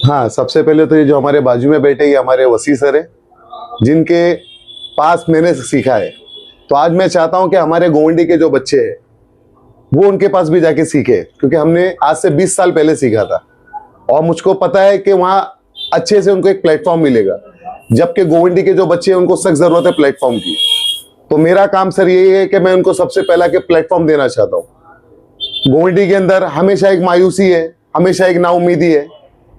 हाँ, सबसे पहले तो ये जो हमारे बाजू में बैठे ये हमारे वसी सर है, जिनके पास मैंने सीखा है। तो आज मैं चाहता हूं कि हमारे गोवंडी के जो बच्चे हैं वो उनके पास भी जाके सीखे, क्योंकि हमने आज से 20 साल पहले सीखा था और मुझको पता है कि वहाँ अच्छे से उनको एक प्लेटफॉर्म मिलेगा, जबकि गोवंडी के जो बच्चे हैं उनको सख्त जरूरत है प्लेटफॉर्म की। तो मेरा काम सर यही है कि मैं उनको सबसे पहला के प्लेटफॉर्म देना चाहता हूँ। गोवंडी के अंदर हमेशा एक मायूसी है, हमेशा एक नाउमीदी है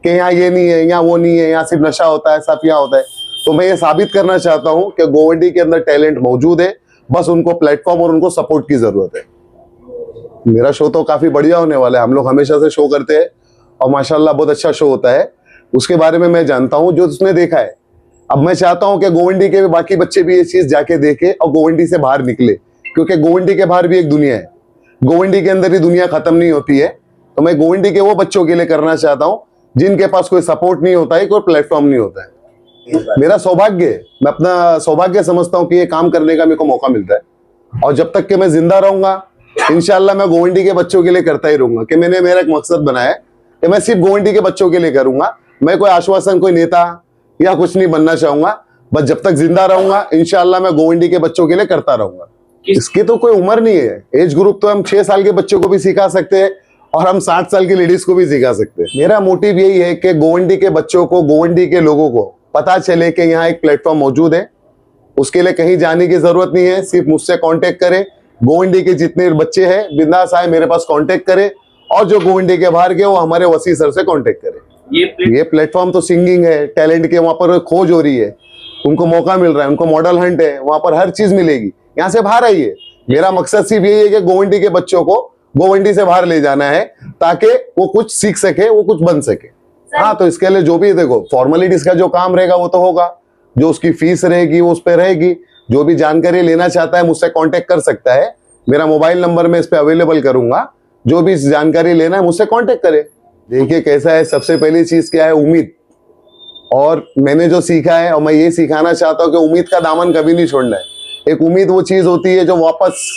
कि यहाँ ये नहीं है, यहाँ वो नहीं है, यहाँ सिर्फ नशा होता है, साफिया होता है। तो मैं ये साबित करना चाहता हूँ कि गोवंडी के अंदर टैलेंट मौजूद है, बस उनको प्लेटफॉर्म और उनको सपोर्ट की जरूरत है। मेरा शो तो काफी बढ़िया होने वाला है, हम लोग हमेशा से शो करते हैं और माशाल्लाह बहुत अच्छा शो होता है। उसके बारे में मैं जानता हूँ जो उसने देखा है। अब मैं चाहता हूँ कि गोवंडी के बाकी बच्चे भी ये चीज जाके देखे और गोवंडी से बाहर निकले, क्योंकि गोवंडी के बाहर भी एक दुनिया है, गोवंडी के अंदर ही दुनिया खत्म नहीं होती है। तो मैं गोवंडी के वो बच्चों के लिए करना चाहता हूँ जिनके पास कोई सपोर्ट नहीं होता है, कोई प्लेटफॉर्म नहीं होता है। मेरा सौभाग्य है, मैं अपना सौभाग्य समझता हूँ कि ये काम करने का मेरे को मौका मिलता है और जब तक कि मैं जिंदा रहूंगा इंशाल्लाह मैं गोवंडी के बच्चों के लिए करता ही रहूंगा। कि मैंने मेरा एक मकसद बनाया है कि मैं सिर्फ गोवंडी के बच्चों के लिए करूंगा। मैं कोई आश्वासन, कोई नेता या कुछ नहीं बनना चाहूंगा, बस जब तक जिंदा रहूंगा इंशाल्लाह मैं गोवंडी के बच्चों के लिए करता रहूंगा। इसकी तो कोई उम्र नहीं है, एज ग्रुप तो हम 6 साल के बच्चों को भी सिखा सकते हैं और हम 60 साल की लेडीज को भी सिखा सकते हैं। मेरा मोटिव यही है कि गोवंडी के बच्चों को, गोवंडी के लोगों को पता चले कि यहाँ एक प्लेटफॉर्म मौजूद है। उसके लिए कहीं जाने की जरूरत नहीं है, सिर्फ मुझसे कांटेक्ट करें। गोवंडी के जितने बच्चे हैं बिंदास आए मेरे पास कांटेक्ट करें और जो गोवंडी के बाहर गए वो हमारे वसी सर से कांटेक्ट करें। ये प्लेटफॉर्म तो सिंगिंग है, टैलेंट के वहां पर खोज हो रही है, उनको मौका मिल रहा है, उनको मॉडल हंट है, वहां पर हर चीज मिलेगी। यहाँ से बाहर आइए। मेरा मकसद सिर्फ यही है कि गोवंडी के बच्चों को गोवंडी से बाहर ले जाना है ताकि वो कुछ सीख सके, वो कुछ बन सके। हाँ, तो इसके लिए जो भी देखो फॉर्मेलिटीज का जो काम रहेगा वो तो होगा, जो उसकी फीस रहेगी वो उस पर रहेगी। जो भी जानकारी लेना चाहता है मुझसे कांटेक्ट कर सकता है, मेरा मोबाइल नंबर मैं इस पे अवेलेबल करूंगा। जो भी जानकारी लेना है मुझसे कांटेक्ट करे। देखिए कैसा है, सबसे पहली चीज क्या है, उम्मीद। और मैंने जो सीखा है और मैं ये सिखाना चाहता हूँ कि उम्मीद का दामन कभी नहीं छोड़ना है। एक उम्मीद वो चीज होती है जो वापस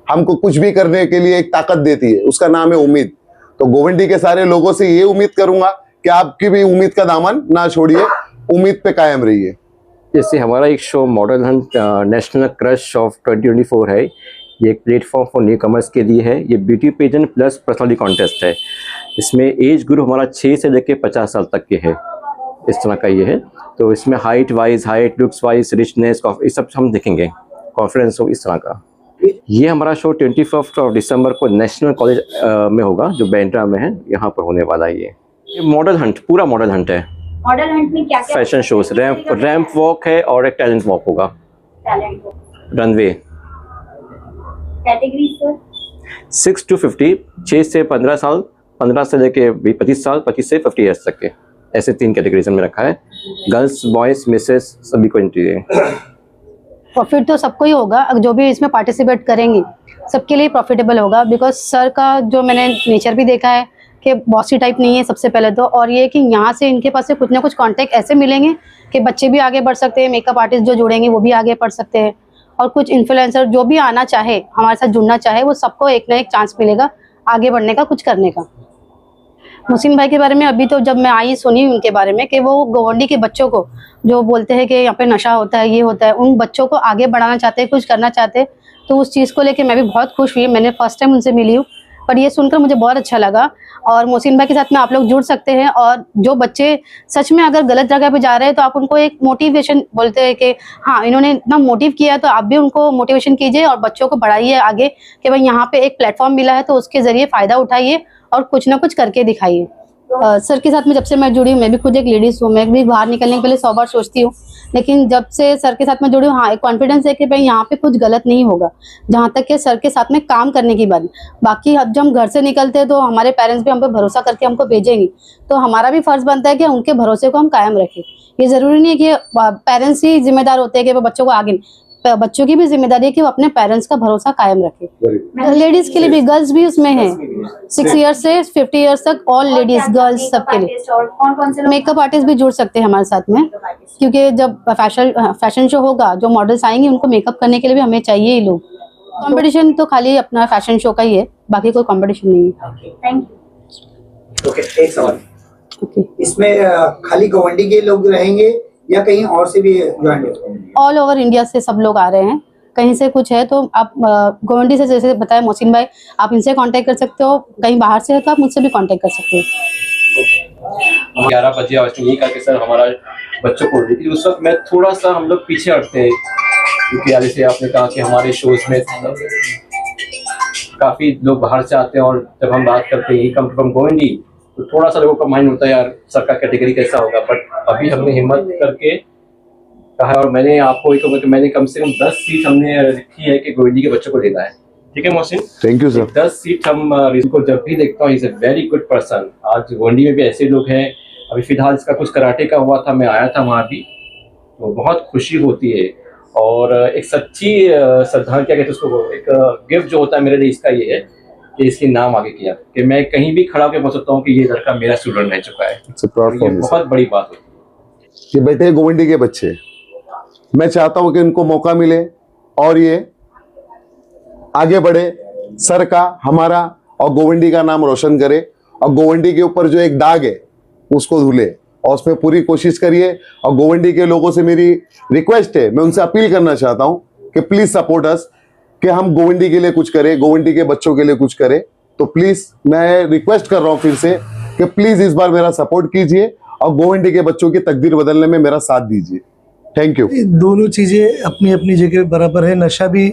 हमको कुछ भी करने के लिए एक ताकत देती है, उसका नाम है उम्मीद। तो गोवंडी के सारे लोगों से ये उम्मीद करूंगा कि आपकी भी उम्मीद का दामन ना छोड़िए, उम्मीद पे कायम रहिए। जैसे हमारा एक show model Hunt national crush of 2024 है, ये एक प्लेटफॉर्म फॉर न्यू कमर्स के लिए है। ये beauty pageant plus personality contest है। इसमें एज ग्रुप हमारा 6 से लेकर 50 साल तक के है, इस तरह का ये है। तो इसमें height wise, height looks wise, richness ये सब हम देखेंगे, कॉन्फिडेंस हो, इस तरह का। ये हमारा शो 21 दिसंबर को नेशनल कॉलेज में होगा, जो बैंड्रा में है, यहाँ पर होने वाला है। ये मॉडल हंट, पूरा मॉडल हंट है। मॉडल हंट में क्या क्या फैशन शोज, रैंप वॉक है और एक टैलेंट वॉक होगा, रनवे। कैटेगरी सर 6 to 50, 6 से 15 साल, 15 से लेके 25 साल, 25 से 50 ईयर्स तक के, ऐसे 3 कैटेगरीज में रखा है। गर्ल्स, बॉयज, मिसेस सभी को एंट्री है। प्रॉफिट तो सबको ही होगा, जो भी इसमें पार्टिसिपेट करेंगे सबके लिए प्रॉफिटेबल होगा। बिकॉज सर का जो मैंने नेचर भी देखा है कि बॉसी टाइप नहीं है सबसे पहले तो, और ये कि यहाँ से इनके पास से कुछ ना कुछ कांटेक्ट ऐसे मिलेंगे कि बच्चे भी आगे बढ़ सकते हैं, मेकअप आर्टिस्ट जो जुड़ेंगे वो भी आगे बढ़ सकते हैं, और कुछ इन्फ्लुएंसर जो भी आना चाहे, हमारे साथ जुड़ना चाहे, वो सबको एक ना एक चांस मिलेगा आगे बढ़ने का, कुछ करने का। मुहसिन भाई के बारे में अभी तो जब मैं आई सुनी उनके बारे में कि वो गोवंडी के बच्चों को जो बोलते हैं कि यहाँ पे नशा होता है, ये होता है, उन बच्चों को आगे बढ़ाना चाहते हैं, कुछ करना चाहते हैं। तो उस चीज़ को लेके मैं भी बहुत खुश हुई। मैंने फर्स्ट टाइम उनसे मिली हूँ, पर ये सुनकर मुझे बहुत अच्छा लगा। और मुहसिन भाई के साथ में आप लोग जुड़ सकते हैं, और जो बच्चे सच में अगर गलत जगह पे जा रहे हैं तो आप उनको एक मोटिवेशन बोलते हैं कि हाँ इन्होंने इतना मोटिव किया है, तो आप भी उनको मोटिवेशन कीजिए और बच्चों को बढ़ाइए आगे कि भाई यहाँ पे एक प्लेटफॉर्म मिला है तो उसके जरिए फ़ायदा उठाइए और कुछ ना कुछ करके दिखाइए। सर के साथ में जब से मैं जुड़ी हूँ, मैं भी खुद एक लेडीज़ हूँ, मैं भी बाहर निकलने के पहले 100 बार सोचती हूँ, लेकिन जब से सर के साथ में जुड़ी हूँ, हाँ एक कॉन्फिडेंस है कि भाई यहाँ पे कुछ गलत नहीं होगा, जहाँ तक कि सर के साथ में काम करने की बात। बाकी अब जब हम घर से निकलते हैं तो हमारे पेरेंट्स भी हम पे भरोसा करके हमको भेजेंगे, तो हमारा भी फर्ज बनता है कि उनके भरोसे को हम कायम रखें। ये ज़रूरी नहीं है कि पेरेंट्स ही जिम्मेदार होते हैं कि वो बच्चों को आगे, बच्चों की भी जिम्मेदारी है कि वो अपने पेरेंट्स का भरोसा कायम रखे। लेडीज के लिए भी, गर्ल्स भी उसमें है, 6 ईयर्स से 50 ईयर्स तक, ऑल लेडीज गर्ल्स सबके लिए। मेकअप आर्टिस्ट भी जुड़ सकते हैं हमारे साथ में, क्योंकि जब फैशन शो होगा, जो मॉडल्स आएंगे उनको मेकअप करने के लिए भी हमें चाहिए ही लोग। कंपटीशन तो खाली अपना फैशन शो का ही है, बाकी कोई कंपटीशन नहीं है। Thank you. ओके, एक सवाल, ओके। इसमें खाली गोवंडी के लोग रहेंगे या कहीं और से भी ज्वाइन होंगे? ऑल ओवर इंडिया से सब लोग आ रहे हैं, कहीं से कुछ है तो आप गोवंडी से, जैसे बताया मोहसिन भाई, आप इनसे कांटेक्ट कर सकते हो, कहीं बाहर से हो तो आप मुझसे भी कांटेक्ट कर सकते हो। 11 बजे और यही करके सर हमारा बच्चों को, लेकिन उस वक्त मैं थोड़ा सा हम लोग पीछे हटते हैं, क्योंकि जैसे आपने कहा कि हमारे शोज में काफ़ी लोग बाहर से आते हैं और जब हम बात करते हैं कम फ्रॉम गोविंदी, तो थोड़ा सा लोगों का माइंड होता है यार सर का कैटेगरी कैसा होगा, बट अभी हमने हिम्मत करके कहा और मैंने आपको एक कहूँगा कि मैंने कम से कम 10 सीट हमने रखी है कि गोविंदी के बच्चों को लेना है। ठीक है Mohsin, thank you sir. 10 seat हम इसको जब भी देखता हूँ, is a very good person. आज गोविंदी में भी ऐसे लोग हैं, अभी फिलहाल इसका कुछ कराटे का हुआ था, मैं आया था वहाँ भी, तो बहुत खुशी होती है और एक सच्ची श्रद्धा, क्या कहते हैं उसको, एक गिफ्ट जो होता है मेरे लिए इसका ये है कि इसके नाम आगे किया कि मैं कहीं भी खड़ा होकर बोल सकता हूँ कि ये लड़का मेरा स्टूडेंट रह चुका है। It's a proud ये for me, sir. बहुत बड़ी बात होती है। ये बेटे गोवंडी के बच्चे, मैं चाहता हूं कि इनको मौका मिले और ये आगे बढ़े, सर का, हमारा और गोवंडी का नाम रोशन करे, और गोवंडी के ऊपर जो एक दाग है उसको धुले, और उसमें पूरी कोशिश करिए। और गोवंडी के लोगों से मेरी रिक्वेस्ट है, मैं उनसे अपील करना चाहता हूं कि प्लीज सपोर्ट अस, कि हम गोवंडी के लिए कुछ करें, गोवंडी के बच्चों के लिए कुछ करें। तो प्लीज मैं रिक्वेस्ट कर रहा हूं फिर से कि प्लीज इस बार मेरा सपोर्ट कीजिए और गोवंडी के बच्चों की तकदीर बदलने में मेरा साथ दीजिए। Thank you. दोनों चीज़ें अपनी अपनी जगह बराबर है। नशा भी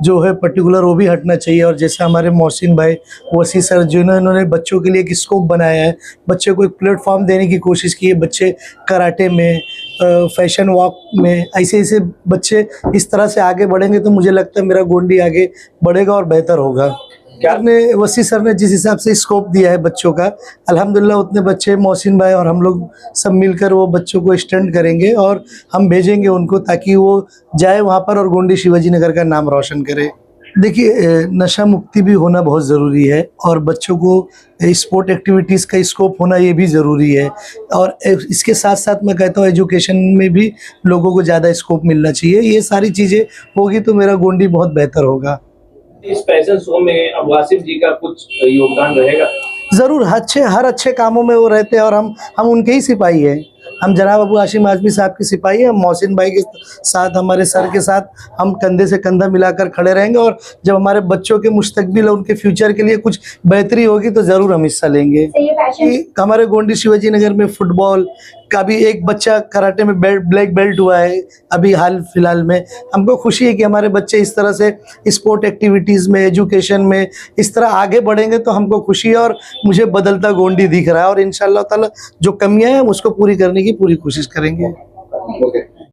जो है पर्टिकुलर वो भी हटना चाहिए, और जैसे हमारे मोहसिन भाई, वसी सर, जिन्होंने बच्चों के लिए एक स्कोप बनाया है, बच्चों को एक प्लेटफॉर्म देने की कोशिश की है, बच्चे कराटे में, फैशन वॉक में, ऐसे ऐसे बच्चे इस तरह से आगे बढ़ेंगे तो मुझे लगता है मेरा गोंडी आगे बढ़ेगा और बेहतर होगा। आपने वसी सर ने जिस हिसाब से स्कोप दिया है बच्चों का, अल्हम्दुलिल्लाह उतने बच्चे मोहसिन भाई और हम लोग सब मिलकर वो बच्चों को स्टैंड करेंगे और हम भेजेंगे उनको, ताकि वो जाए वहाँ पर और गोंडी शिवाजी नगर का नाम रोशन करे। देखिए, नशा मुक्ति भी होना बहुत ज़रूरी है और बच्चों को स्पोर्ट एक्टिविटीज़ का स्कोप होना ये भी ज़रूरी है, और इसके साथ साथ मैं कहता हूँ एजुकेशन में भी लोगों को ज़्यादा स्कोप मिलना चाहिए। ये सारी चीज़ें होगी तो मेरा गोंडी बहुत बेहतर होगा। इस फैशन शो में अब वासिफ जी का कुछ योगदान रहेगा? ज़रूर, हर अच्छे कामों में वो रहते हैं और हम उनके ही सिपाही हैं। हम जनाब अबू हाशिम आजमी साहब के सिपाही हैं। हम मोहसिन भाई के साथ, हमारे सर के साथ हम कंधे से कंधा मिलाकर खड़े रहेंगे, और जब हमारे बच्चों के मुस्तकबिल और उनके फ्यूचर के लिए कुछ बेहतरी होगी तो ज़रूर हम हिस्सा लेंगे। कि हमारे गोंडी शिवाजी नगर में फुटबॉल का भी एक बच्चा कराटे में ब्लैक बेल्ट हुआ है अभी हाल फिलहाल में। हमको खुशी है कि हमारे बच्चे इस तरह से स्पोर्ट एक्टिविटीज़ में, एजुकेशन में इस तरह आगे बढ़ेंगे तो हमको खुशी है, और मुझे बदलता गोंडी दिख रहा है, और इंशाअल्लाह ताला जो कमियां हैं उसको पूरी करने की पूरी कोशिश करेंगे। ओके।